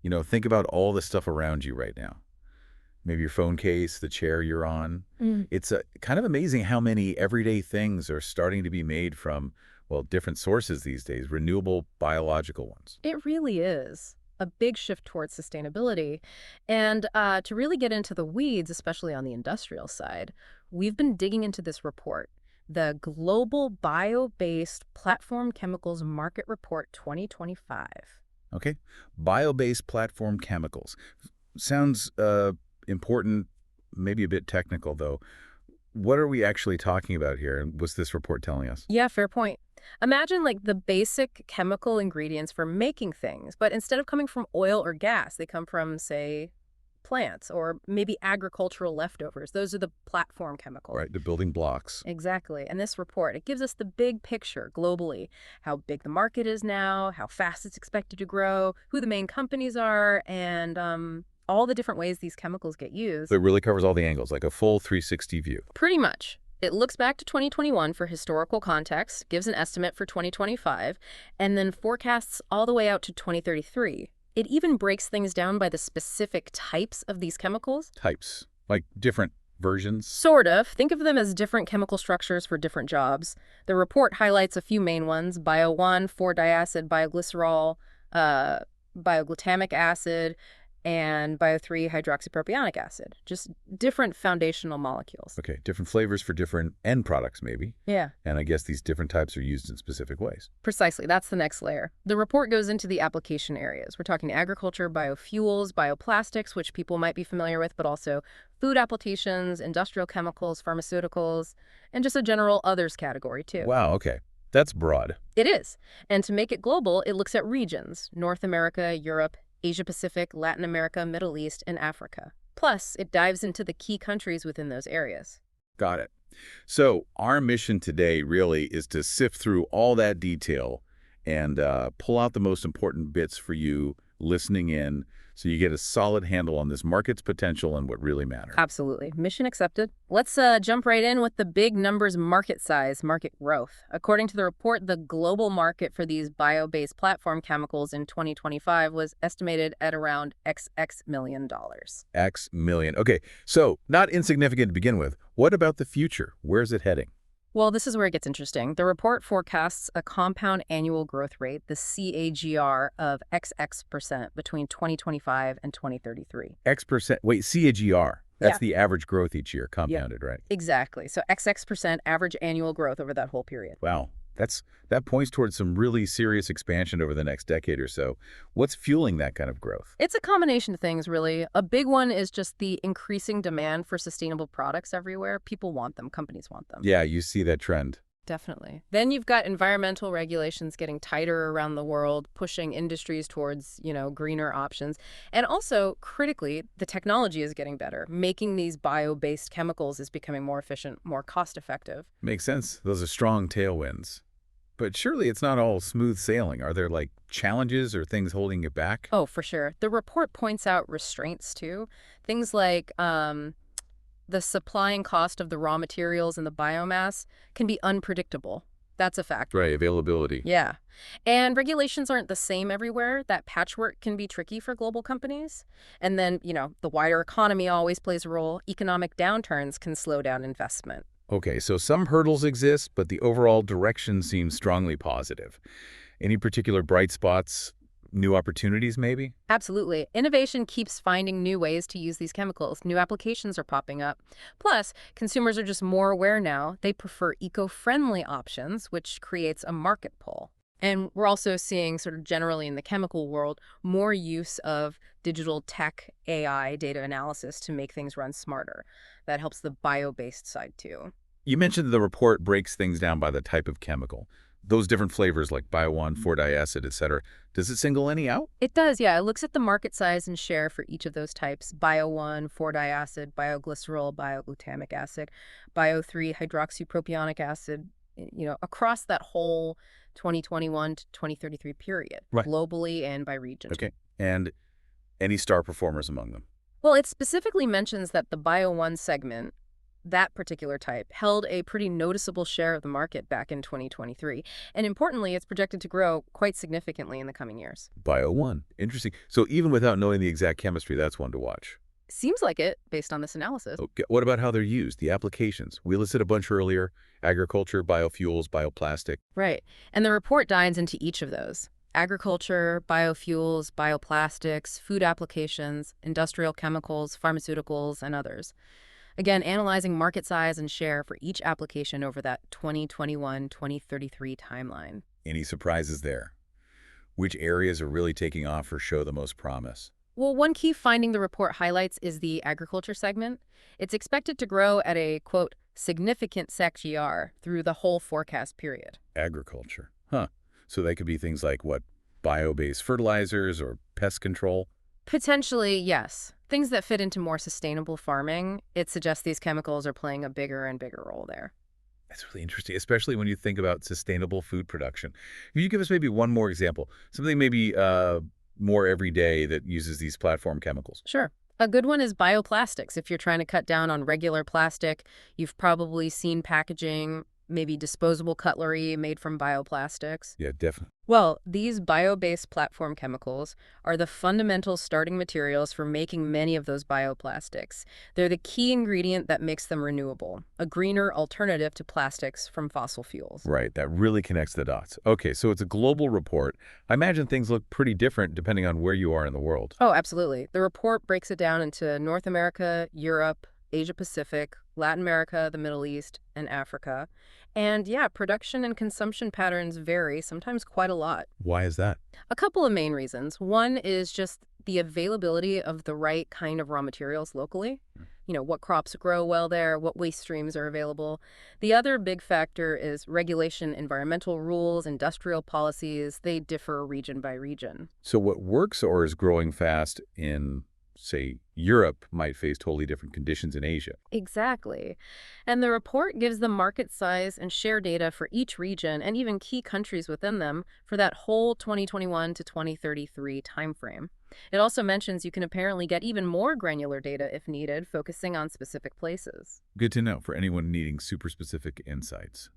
Think about all the stuff around you right now. Maybe your phone case, the chair you're on. Mm. It's kind of amazing how many everyday things are starting to be made from, well, different sources these days, renewable biological ones. It really is a big shift towards sustainability. And to really get into the weeds, especially on the industrial side, we've been digging into this report, the Global Bio-Based Platform Chemicals Market Report 2025. Okay? Bio-based platform chemicals. Sounds important, maybe a bit technical, though. What are we actually talking about here? And what's this report telling us? Yeah, fair point. Imagine like the basic chemical ingredients for making things, but instead of coming from oil or gas, they come from, say, plants or maybe agricultural leftovers. Those are the platform chemicals. Right, the building blocks. Exactly. And this report, it gives us the big picture globally, how big the market is now, how fast it's expected to grow, who the main companies are, and all the different ways these chemicals get used. So it really covers all the angles, like a full 360 view. Pretty much. It looks back to 2021 for historical context, gives an estimate for 2025, and then forecasts all the way out to 2033. It even breaks things down by the specific types of these chemicals. Types, like different versions. Sort of. Think of them as different chemical structures for different jobs. The report highlights a few main ones: bio-1, 4-diacid bioglycerol, bioglutamic acid, and bio-3 hydroxypropionic acid. Just different foundational molecules. Okay, different flavors for different end products, maybe. Yeah. And I guess these different types are used in specific ways. Precisely. That's the next layer. The report goes into the application areas. We're talking agriculture, biofuels, bioplastics, which people might be familiar with, but also food applications, industrial chemicals, pharmaceuticals, and just a general others category, too. Wow, okay. That's broad. It is. And to make it global, it looks at regions: North America, Europe, Asia Pacific, Latin America, Middle East, and Africa. Plus, it dives into the key countries within those areas. Got it. So our mission today really is to sift through all that detail and pull out the most important bits for you listening in so you get a solid handle on this market's potential and what really matters. Absolutely. Mission accepted. Let's jump right in with the big numbers: market size, market growth. According to the report, the global market for these bio-based platform chemicals in 2025 was estimated at around XX million dollars. X million. Okay, so not insignificant to begin with. What about the future? Where's it heading? Well, this is where it gets interesting. The report forecasts a compound annual growth rate, the CAGR, of XX% between 2025 and 2033. X%. Wait, CAGR. That's Yeah. the average growth each year, compounded, right? Exactly. So XX% average annual growth over that whole period. Wow. That points towards some really serious expansion over the next decade or so. What's fueling that kind of growth? It's a combination of things, really. A big one is just the increasing demand for sustainable products everywhere. People want them. Companies want them. Yeah, you see that trend. Definitely. Then you've got environmental regulations getting tighter around the world, pushing industries towards, greener options. And also, critically, the technology is getting better. Making these bio-based chemicals is becoming more efficient, more cost-effective. Makes sense. Those are strong tailwinds. But surely it's not all smooth sailing. Are there, like, challenges or things holding it back? Oh, for sure. The report points out restraints, too. Things like the supply and cost of the raw materials and the biomass can be unpredictable. That's a fact. Right, availability. Yeah. And regulations aren't the same everywhere. That patchwork can be tricky for global companies. And then, the wider economy always plays a role. Economic downturns can slow down investment. Okay, so some hurdles exist, but the overall direction seems strongly positive. Any particular bright spots, new opportunities maybe? Absolutely. Innovation keeps finding new ways to use these chemicals. New applications are popping up. Plus, consumers are just more aware now. They prefer eco-friendly options, which creates a market pull. And we're also seeing, sort of generally in the chemical world, more use of digital tech, AI, data analysis to make things run smarter. That helps the bio-based side, too. You mentioned the report breaks things down by the type of chemical. Those different flavors like bio-1, 4-diacid, etc. Does it single any out? It does, yeah. It looks at the market size and share for each of those types: bio-1, 4-diacid, bioglycerol, bioglutamic acid, bio-3 hydroxypropionic acid, across that whole 2021 to 2033 period, Right. globally and by region. Okay. And any star performers among them? Well, it specifically mentions that the bio-1 segment That particular type held a pretty noticeable share of the market back in 2023. And importantly, it's projected to grow quite significantly in the coming years. Bio 1. Interesting. So even without knowing the exact chemistry, that's one to watch. Seems like it, based on this analysis. Okay. What about how they're used, the applications? We listed a bunch earlier: agriculture, biofuels, bioplastic. Right. And the report dives into each of those. Agriculture, biofuels, bioplastics, food applications, industrial chemicals, pharmaceuticals, and others. Again, analyzing market size and share for each application over that 2021-2033 timeline. Any surprises there? Which areas are really taking off or show the most promise? Well, one key finding the report highlights is the agriculture segment. It's expected to grow at a, quote, significant CAGR through the whole forecast period. Agriculture. Huh. So they could be things like what? Bio-based fertilizers or pest control? Potentially, yes. Things that fit into more sustainable farming, it suggests these chemicals are playing a bigger and bigger role there. That's really interesting, especially when you think about sustainable food production. Can you give us maybe one more example? Something maybe more everyday that uses these platform chemicals? Sure. A good one is bioplastics. If you're trying to cut down on regular plastic, you've probably seen packaging, maybe disposable cutlery made from bioplastics. Yeah, definitely. Well, these bio-based platform chemicals are the fundamental starting materials for making many of those bioplastics. They're the key ingredient that makes them renewable, a greener alternative to plastics from fossil fuels. Right, that really connects the dots. Okay, so it's a global report. I imagine things look pretty different depending on where you are in the world. Oh, absolutely. The report breaks it down into North America, Europe, Asia Pacific, Latin America, the Middle East, and Africa. And yeah, production and consumption patterns vary, sometimes quite a lot. Why is that? A couple of main reasons. One is just the availability of the right kind of raw materials locally. What crops grow well there, what waste streams are available. The other big factor is regulation, environmental rules, industrial policies. They differ region by region. So what works or is growing fast in, say, Europe might face totally different conditions in Asia. Exactly. And the report gives the market size and share data for each region and even key countries within them for that whole 2021 to 2033 timeframe. It also mentions you can apparently get even more granular data if needed, focusing on specific places. Good to know for anyone needing super specific insights.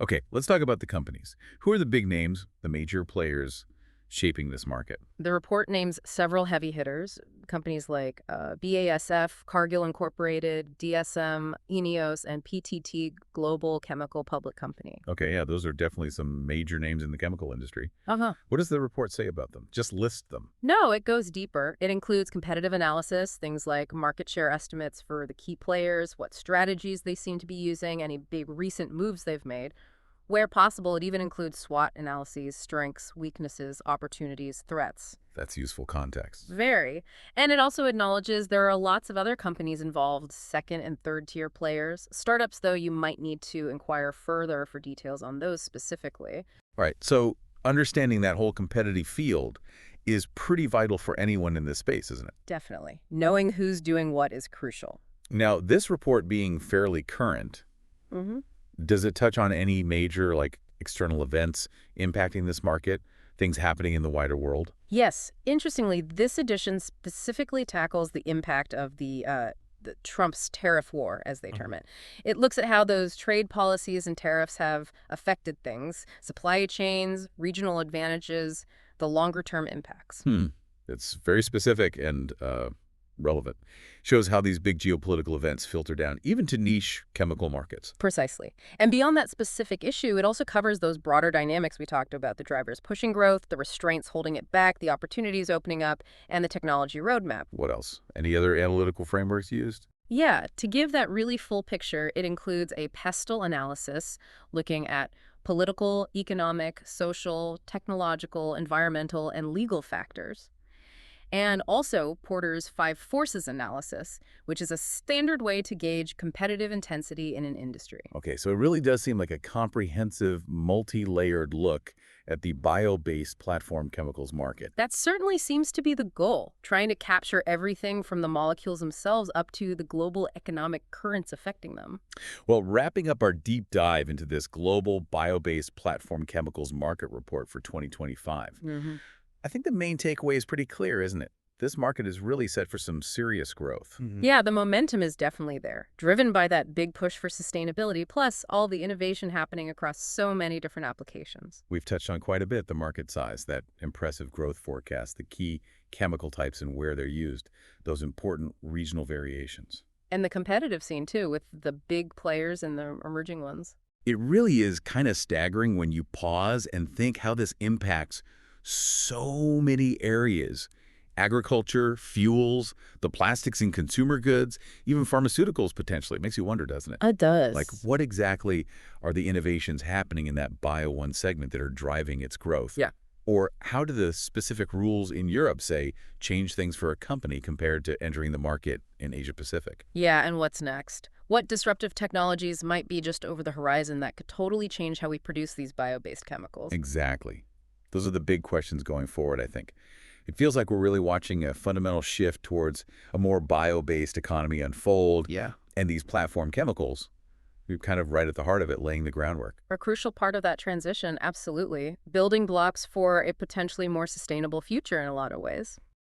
Okay, let's talk about the companies. Who are the big names, the major players shaping this market? The report names several heavy hitters, companies like BASF, Cargill Incorporated, DSM, Ineos, and PTT Global Chemical Public Company. Okay, yeah, those are definitely some major names in the chemical industry. Uh-huh. What does the report say about them? Just list them. No, it goes deeper. It includes competitive analysis, things like market share estimates for the key players, what strategies they seem to be using, any big recent moves they've made. Where possible, it even includes SWOT analyses, strengths, weaknesses, opportunities, threats. That's useful context. Very. And it also acknowledges there are lots of other companies involved, second and third tier players. Startups, though, you might need to inquire further for details on those specifically. All right, so understanding that whole competitive field is pretty vital for anyone in this space, isn't it? Definitely. Knowing who's doing what is crucial. Now, this report being fairly current, Mm-hmm. does it touch on any major, external events impacting this market, things happening in the wider world? Yes. Interestingly, this edition specifically tackles the impact of the Trump's tariff war, as they term it. It looks at how those trade policies and tariffs have affected things, supply chains, regional advantages, the longer-term impacts. It's very specific and relevant. Shows how these big geopolitical events filter down, even to niche chemical markets. Precisely. And beyond that specific issue, it also covers those broader dynamics we talked about, the drivers pushing growth, the restraints holding it back, the opportunities opening up, and the technology roadmap. What else? Any other analytical frameworks used? Yeah, to give that really full picture, it includes a pestle analysis looking at political, economic, social, technological, environmental, and legal factors. And also Porter's 5 forces analysis, which is a standard way to gauge competitive intensity in an industry. Okay, so it really does seem like a comprehensive, multi-layered look at the bio-based platform chemicals market. That certainly seems to be the goal, trying to capture everything from the molecules themselves up to the global economic currents affecting them. Well, wrapping up our deep dive into this global bio-based platform chemicals market report for 2025, I think the main takeaway is pretty clear, isn't it? this market is really set for some serious growth. Yeah, the momentum is definitely there, driven by that big push for sustainability, plus all the innovation happening across so many different applications. We've touched on quite a bit the market size, that impressive growth forecast, the key chemical types and where they're used, those important regional variations. And the competitive scene, too, with the big players and the emerging ones. It really is kind of staggering when you pause and think how this impacts so many areas. Agriculture, fuels, the plastics in consumer goods, even pharmaceuticals potentially. It makes you wonder, doesn't it? It does. Like, what exactly are the innovations happening in that Bio 1 segment that are driving its growth? Yeah. Or how do the specific rules in Europe, say, change things for a company compared to entering the market in Asia Pacific? Yeah, and what's next? What disruptive technologies might be just over the horizon that could totally change how we produce these bio-based chemicals? Exactly. Those are the big questions going forward, I think. It feels like we're really watching a fundamental shift towards a more bio-based economy unfold. Yeah. And these platform chemicals, we're kind of right at the heart of it, laying the groundwork. A crucial part of that transition, absolutely. Building blocks for a potentially more sustainable future in a lot of ways.